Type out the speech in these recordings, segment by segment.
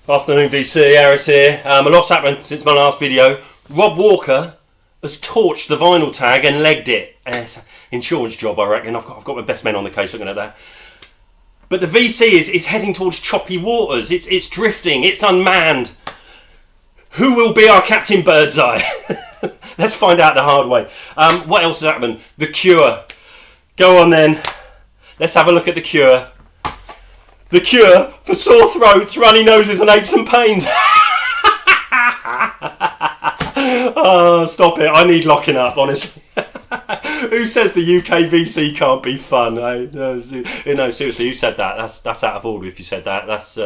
Afternoon VC, Harris here. A lot's happened since my last video. Rob Walker has torched the vinyl tag and legged it. It's an insurance job, I reckon. I've got my best men on the case looking at that. But the VC is heading towards choppy waters. It's drifting. It's unmanned. Who will be our Captain Birdseye? Let's find out the hard way. What else has happened? The Cure. Go on then. Let's have a look at The Cure. The Cure for sore throats, runny noses and aches and pains. Oh, stop it. I need locking up, honestly. Who says the UK VC can't be fun? No, seriously, who said that? That's out of order if you said that. That's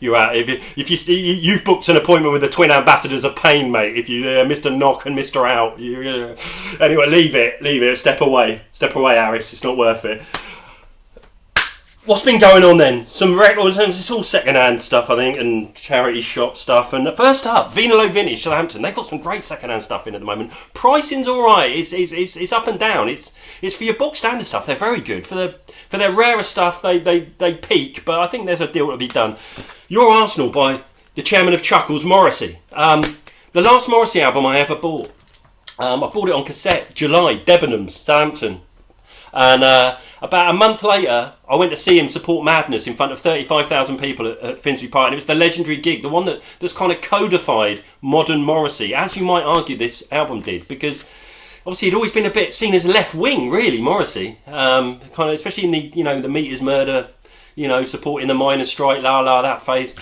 you're out. If you've booked an appointment with the twin ambassadors of pain, mate. If you Mr. Knock and Mr. Out. Anyway, leave it. Step away, Harris. It's not worth it. What's been going on then? Some records, it's all second-hand stuff, I think, and charity shop stuff. And first up, Vinilo Vintage, Southampton. They've got some great second-hand stuff in at the moment. Pricing's all right. It's up and down. It's for your book standard stuff. They're very good. For their rarer stuff, they peak. But I think there's a deal to be done. Your Arsenal by the chairman of Chuckles, Morrissey. The last Morrissey album I ever bought. I bought it on cassette, July, Debenhams, Southampton. And about a month later, I went to see him support Madness in front of 35,000 people at Finsbury Park. And it was the legendary gig, the one that's kind of codified modern Morrissey, as you might argue this album did, because obviously he'd always been a bit seen as left wing, really, Morrissey. Kind of, especially in the Meters Murder, supporting the miners' strike, that phase.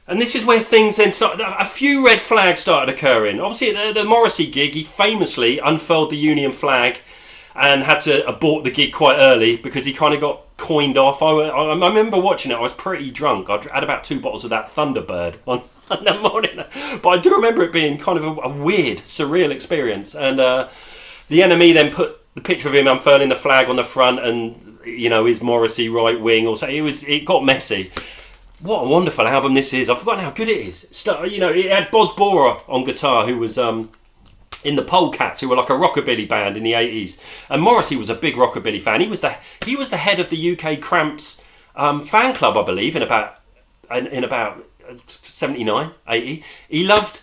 And this is where things then started. A few red flags started occurring. Obviously, at the Morrissey gig, he famously unfurled the Union flag and had to abort the gig quite early because he kind of got coined off. I remember watching it. I was pretty drunk. I had about 2 bottles of that Thunderbird on that morning. But I do remember it being kind of a weird, surreal experience. And the Enemy then put the picture of him unfurling the flag on the front and, his Morrissey right wing. Or so. It got messy. What a wonderful album this is. I've forgotten how good it is. It had Boz Bora on guitar, who was in the Polecats, who were like a rockabilly band in the 80s. And Morrissey was a big rockabilly fan. He was the head of the UK Cramps fan club, I believe, in about 79, 80. He loved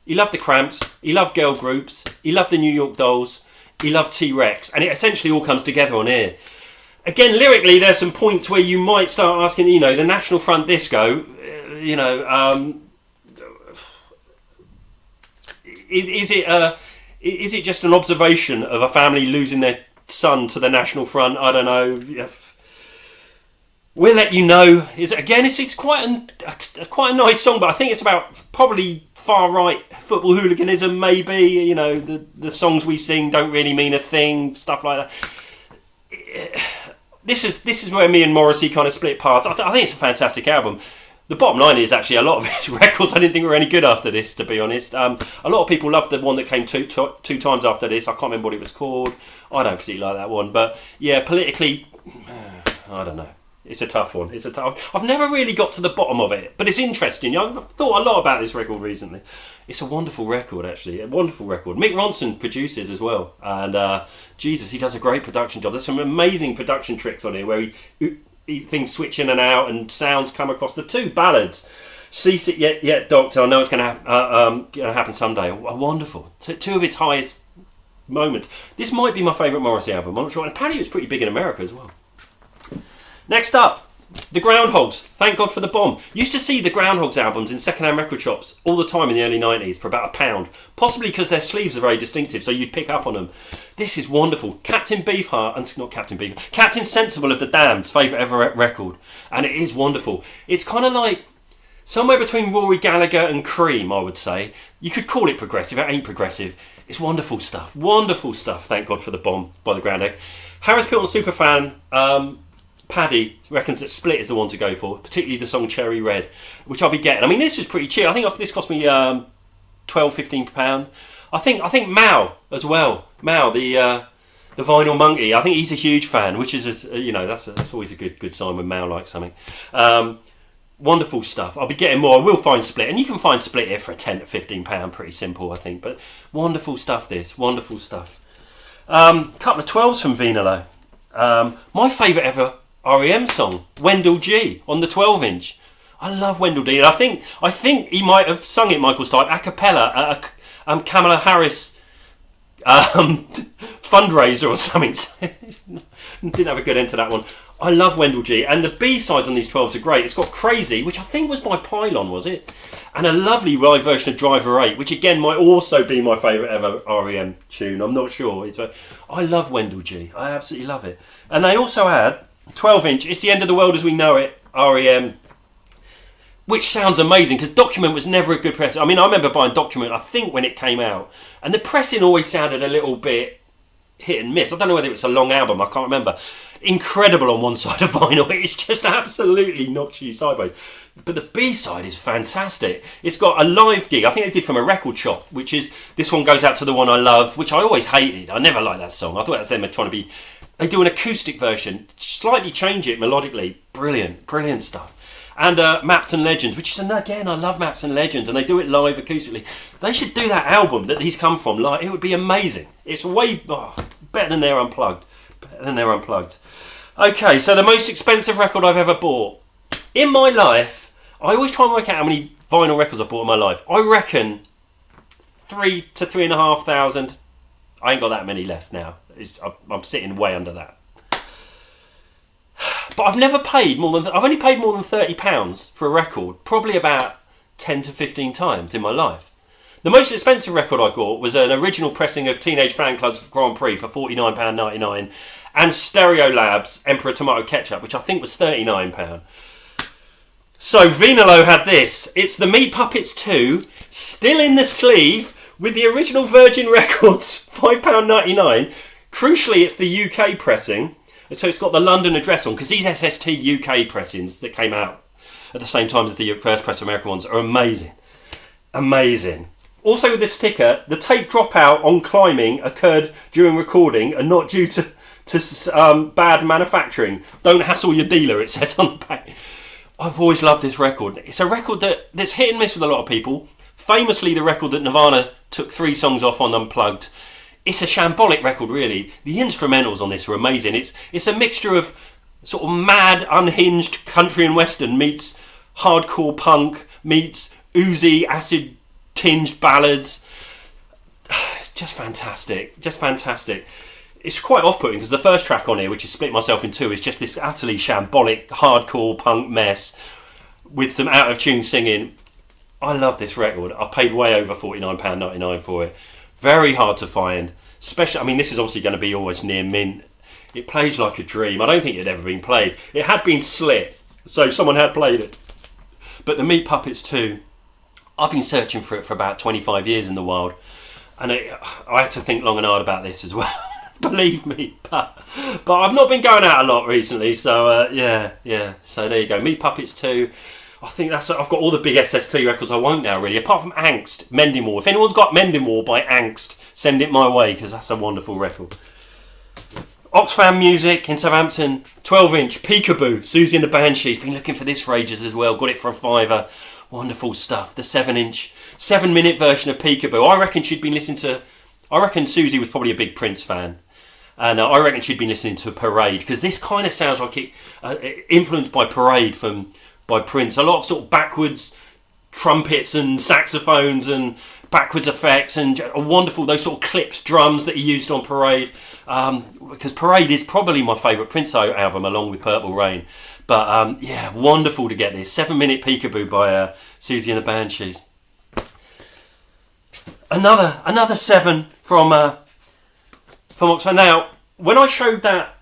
the Cramps. He loved girl groups. He loved the New York Dolls. He loved T-Rex. And it essentially all comes together on here. Again, lyrically, there's some points where you might start asking, the National Front disco, is it just an observation of a family losing their son to the National Front? I don't know. We'll let you know. It's quite a nice song, but I think it's about probably far right football hooliganism. Maybe the songs we sing don't really mean a thing. Stuff like that. This is where me and Morrissey kind of split parts. I think it's a fantastic album. The bottom line is actually a lot of his records I didn't think were any good after this, to be honest. A lot of people loved the one that came two times after this. I can't remember what it was called. I don't particularly like that one. But yeah, politically, I don't know. It's a tough one. I've never really got to the bottom of it, but it's interesting. I've thought a lot about this record recently. It's a wonderful record, actually. A wonderful record. Mick Ronson produces as well. And Jesus, he does a great production job. There's some amazing production tricks on here where things switch in and out and sounds come across. The 2 ballads, Seasick Yet Doctor, I know it's going to happen someday, are wonderful. 2 of his highest moments. This might be my favourite Morrissey album, I'm not sure. And apparently it was pretty big in America as well. Next up, the Groundhogs. Thank God for the bomb. Used to see the Groundhogs albums in second-hand record shops all the time in the early 90s for about £1. Possibly because their sleeves are very distinctive, so you'd pick up on them. This is wonderful. Captain Sensible of the Damned's favourite ever record. And it is wonderful. It's kind of like somewhere between Rory Gallagher and Cream, I would say. You could call it progressive. It ain't progressive. It's wonderful stuff. Wonderful stuff. Thank God for the bomb by the Groundhog. Harris Pilton superfan Paddy reckons that Split is the one to go for, particularly the song Cherry Red, which I'll be getting. I mean, this was pretty cheap. I think this cost me £12-15. I think Mao as well. Mao, the Vinyl Monkey. I think he's a huge fan, which is that's always a good sign when Mao likes something. Wonderful stuff. I'll be getting more. I will find Split, and you can find Split here for a £10-15. Pretty simple, I think. But wonderful stuff. This wonderful stuff. Couple of 12s from Vinilo. My favourite ever REM song, Wendell G, on the 12-inch. I love Wendell D. And I think he might have sung it, Michael Stipe, a cappella at a Kamala Harris fundraiser or something. Didn't have a good end to that one. I love Wendell G. And the B-sides on these 12s are great. It's got Crazy, which I think was by Pylon, was it? And a lovely live version of Driver 8, which again might also be my favourite ever REM tune. I'm not sure. I love Wendell G. I absolutely love it. And they also had 12-inch, It's the End of the World as We Know It, REM, which sounds amazing because Document was never a good press. I mean, I remember buying Document, I think, when it came out. And the pressing always sounded a little bit hit and miss. I don't know whether it's a long album, I can't remember. Incredible on one side of vinyl. It's just absolutely knocks you sideways. But the B-side is fantastic. It's got a live gig, I think they did from a record shop, which is, this one goes out to the one I love, which I always hated. I never liked that song. I thought that was them trying to be... They do an acoustic version, slightly change it melodically. Brilliant stuff. And Maps and Legends, which is, again, I love Maps and Legends, and they do it live acoustically. They should do that album that these come from. Like, it would be amazing. It's way better than their Unplugged. Okay, so the most expensive record I've ever bought. In my life, I always try and work out how many vinyl records I bought in my life. I reckon 3,000 to 3,500. I ain't got that many left now. I'm sitting way under that. But I've never paid more than... I've only paid more than £30 for a record, probably about 10 to 15 times in my life. The most expensive record I got was an original pressing of Teenage Fan Club's Grand Prix for £49.99 and Stereolab's Emperor Tomato Ketchup, which I think was £39. So Vinilo had this. It's the Meat Puppets 2, still in the sleeve, with the original Virgin Records, £5.99. Crucially, it's the UK pressing. So it's got the London address on, because these SST UK pressings that came out at the same time as the first press American ones are amazing. Amazing. Also with the sticker, the tape dropout on Climbing occurred during recording and not due to bad manufacturing. Don't hassle your dealer, it says on the back. I've always loved this record. It's a record that's hit and miss with a lot of people. Famously the record that Nirvana took 3 songs off on Unplugged. It's a shambolic record, really. The instrumentals on this are amazing. It's a mixture of sort of mad, unhinged country and western meets hardcore punk, meets oozy, acid-tinged ballads. Just fantastic. It's quite off-putting because the first track on here, which is Split Myself in Two, is just this utterly shambolic, hardcore punk mess with some out-of-tune singing. I love this record. I've paid way over £49.99 for it. Very hard to find. Especially, I mean, this is obviously going to be almost near mint. It plays like a dream. I don't think it had ever been played. It had been slit, so someone had played it. But the Meat Puppets 2, I've been searching for it for about 25 years in the wild. And I had to think long and hard about this as well. Believe me. But I've not been going out a lot recently, so yeah. So there you go. Meat Puppets 2. I think I've got all the big SST records I won't now, really, apart from Angst, Mending Wall. If anyone's got Mending Wall by Angst, send it my way, because that's a wonderful record. Oxfam Music in Southampton, 12-inch, Peekaboo, Susie and the Banshees. Been looking for this for ages as well, got it for a £5. Wonderful stuff. The 7-inch, 7-minute version of Peekaboo. I reckon Susie was probably a big Prince fan. And I reckon she'd been listening to Parade, because this kind of sounds like it influenced by Parade by Prince. A lot of sort of backwards trumpets and saxophones and backwards effects and wonderful, those sort of clipped drums that he used on Parade. Because Parade is probably my favourite Prince album along with Purple Rain. But yeah, wonderful to get this. 7-minute Peekaboo by Susie and the Banshees. Another 7 from Oxford. Now, when I showed that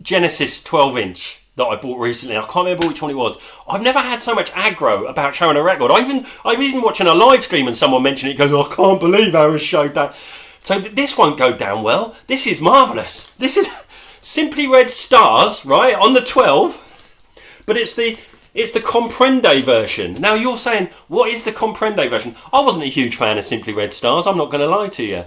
Genesis 12-inch that I bought recently, I can't remember which one it was. I've never had so much aggro about showing a record. I've even watching a live stream and someone mentioned it, goes, oh, I can't believe Aaron showed that. So this won't go down well. This is marvellous. This is Simply Red Stars, right, on the 12, but it's the Comprende version. Now you're saying, what is the Comprende version? I wasn't a huge fan of Simply Red Stars, I'm not going to lie to you.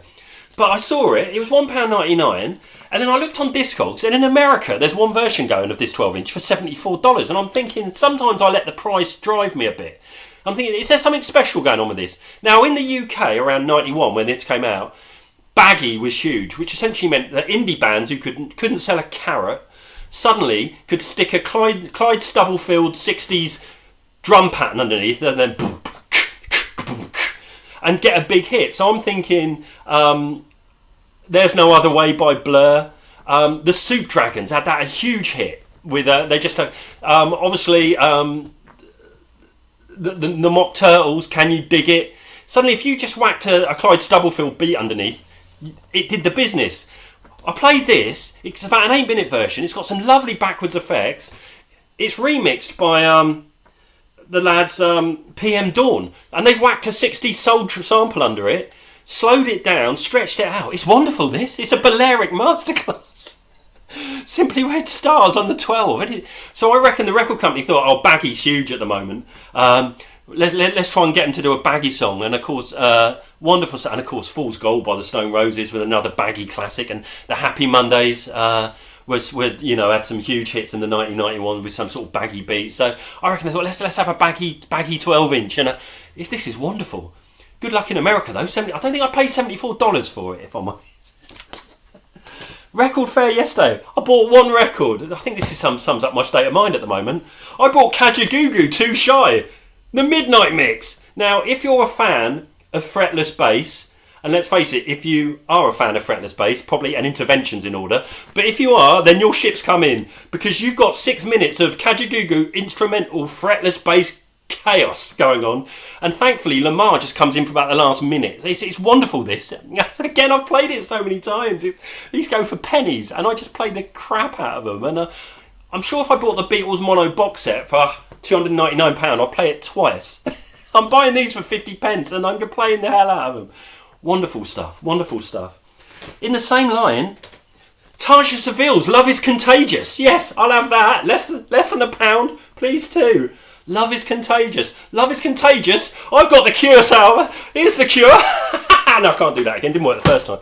But I saw it was £1.99, and then I looked on Discogs, and in America there's one version going of this 12-inch for $74, and I'm thinking, sometimes I let the price drive me a bit. I'm thinking, is there something special going on with this? Now in the UK, around 91, when this came out, baggy was huge, which essentially meant that indie bands who couldn't sell a carrot suddenly could stick a Clyde Stubblefield 60s drum pattern underneath and then and get a big hit. So I'm thinking There's No Other Way by Blur. The Soup Dragons had that a huge hit with they just obviously the Mock Turtles, Can You Dig It? Suddenly if you just whacked a Clyde Stubblefield beat underneath, it did the business. I played this. It's about an 8-minute version. It's got some lovely backwards effects. It's remixed by the lads PM Dawn, and they've whacked a 60s soul sample under it, slowed it down, stretched it out. It's wonderful, this. It's a Balearic masterclass. Simply Red Stars on the 12. So I reckon the record company thought, oh, Baggy's huge at the moment. Let's try and get them to do a Baggy song. And of course, wonderful. And of course, Fool's Gold by the Stone Roses with another Baggy classic. And the Happy Mondays had some huge hits in the 1991 with some sort of baggy beat. So I reckon they thought, let's have a baggy 12-inch. And this is wonderful. Good luck in America though. I don't think I paid $74 for it, if I'm honest. Record fair yesterday. I bought one record. I think this sums up my state of mind at the moment. I bought Kajagoogoo Too Shy, the Midnight Mix. Now, if you're a fan of fretless bass, and let's face it, if you are a fan of fretless bass, probably an intervention's in order. But if you are, then your ship's come in, because you've got 6 minutes of Kajagoogoo instrumental fretless bass chaos going on, and thankfully Lamar just comes in for about the last minute. It's wonderful, this. Again, I've played it so many times. These go for pennies, and I just play the crap out of them. And I'm sure if I bought the Beatles mono box set for £299, I'll play it twice. I'm buying these for 50p, and I'm playing the hell out of them. Wonderful stuff. In the same line, Tasha Seville's Love Is Contagious. Yes, I'll have that. Less than £1, please too. Love Is Contagious. Love Is Contagious. I've got the Cure, Salva. Here's the Cure. No, I can't do that again. Didn't work the first time.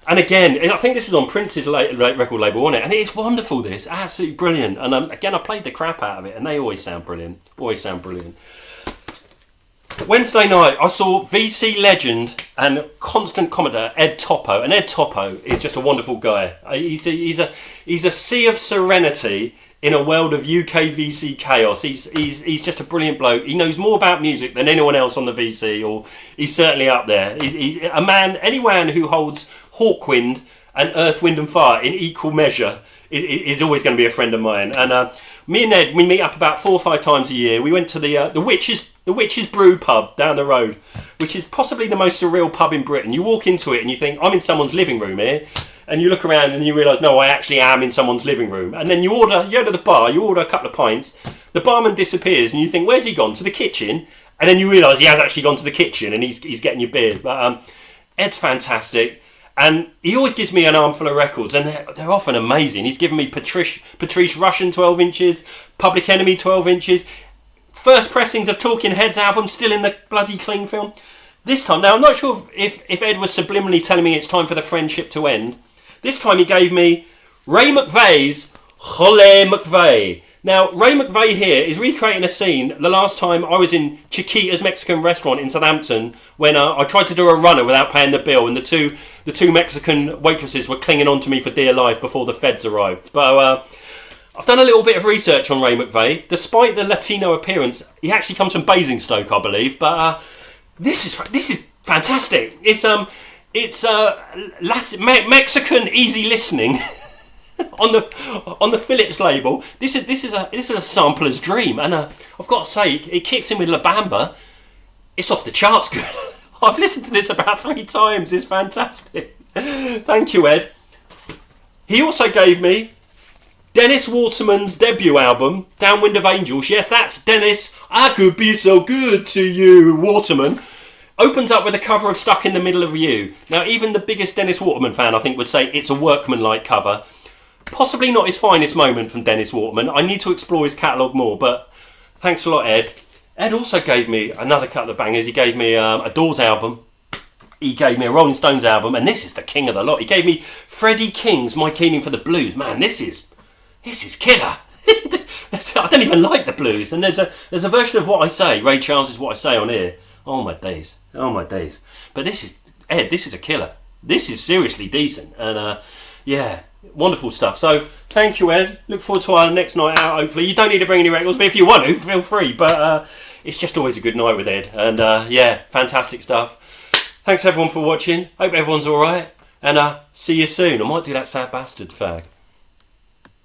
And again, I think this was on Prince's record label, wasn't it? And it's wonderful, this. Absolutely brilliant. And again, I played the crap out of it, and they always sound brilliant. Wednesday night, I saw VC legend and constant commentator Ed Topo. And Ed Topo is just a wonderful guy. He's a sea of serenity in a world of UK VC chaos. He's just a brilliant bloke. He knows more about music than anyone else on the VC, or he's certainly up there. He's a man, anyone who holds Hawkwind and Earth, Wind and Fire in equal measure is always going to be a friend of mine. And me and Ed, we meet up about 4 or 5 times a year. We went to the Witch's Brew pub down the road, which is possibly the most surreal pub in Britain. You walk into it and you think, I'm in someone's living room here. And you look around and you realise, no, I actually am in someone's living room. And then you go to the bar, you order a couple of pints, the barman disappears and you think, where's he gone? To the kitchen? And then you realise he has actually gone to the kitchen and he's getting your beer. But Ed's fantastic. And he always gives me an armful of records, and they're often amazing. He's given me Patrice Rushen 12 inches, Public Enemy 12 inches, first pressings of Talking Heads album, still in the bloody cling film. This time, now I'm not sure if Ed was subliminally telling me it's time for the friendship to end. This time he gave me Ray McVeigh's Cholle McVeigh. Now, Ray McVeigh here is recreating a scene the last time I was in Chiquita's Mexican restaurant in Southampton when I tried to do a runner without paying the bill, and the two Mexican waitresses were clinging on to me for dear life before the feds arrived. But I've done a little bit of research on Ray McVeigh. Despite the Latino appearance, he actually comes from Basingstoke, I believe. But this is fantastic. It's Mexican easy listening. on the Philips label, this is a sampler's dream, and I've got to say, it kicks in with La Bamba. It's off the charts good. I've listened to this about 3 times. It's fantastic. Thank you, Ed. He also gave me Dennis Waterman's debut album, Downwind of Angels. Yes, that's Dennis. I could be so good to you, Waterman. Opens up with a cover of Stuck in the Middle of You. Now, even the biggest Dennis Waterman fan, I think, would say it's a workman-like cover. Possibly not his finest moment from Dennis Waterman. I need to explore his catalogue more, but thanks a lot, Ed. Ed also gave me another couple of bangers. He gave me a Doors album. He gave me a Rolling Stones album, and this is the king of the lot. He gave me Freddie King's My Keening for the Blues. Man, this is killer. I don't even like the blues. And there's a version of What I Say. Ray Charles is What I Say on here. Oh my days. But this is Ed. This is a killer. This is seriously decent. And yeah. Wonderful stuff. So thank you, Ed. Look forward to our next night out. Hopefully, you don't need to bring any records, but if you want to, feel free. But it's just always a good night with Ed, and yeah, fantastic stuff. Thanks everyone for watching. Hope everyone's all right, and see you soon. I might do that Sad Bastards fag.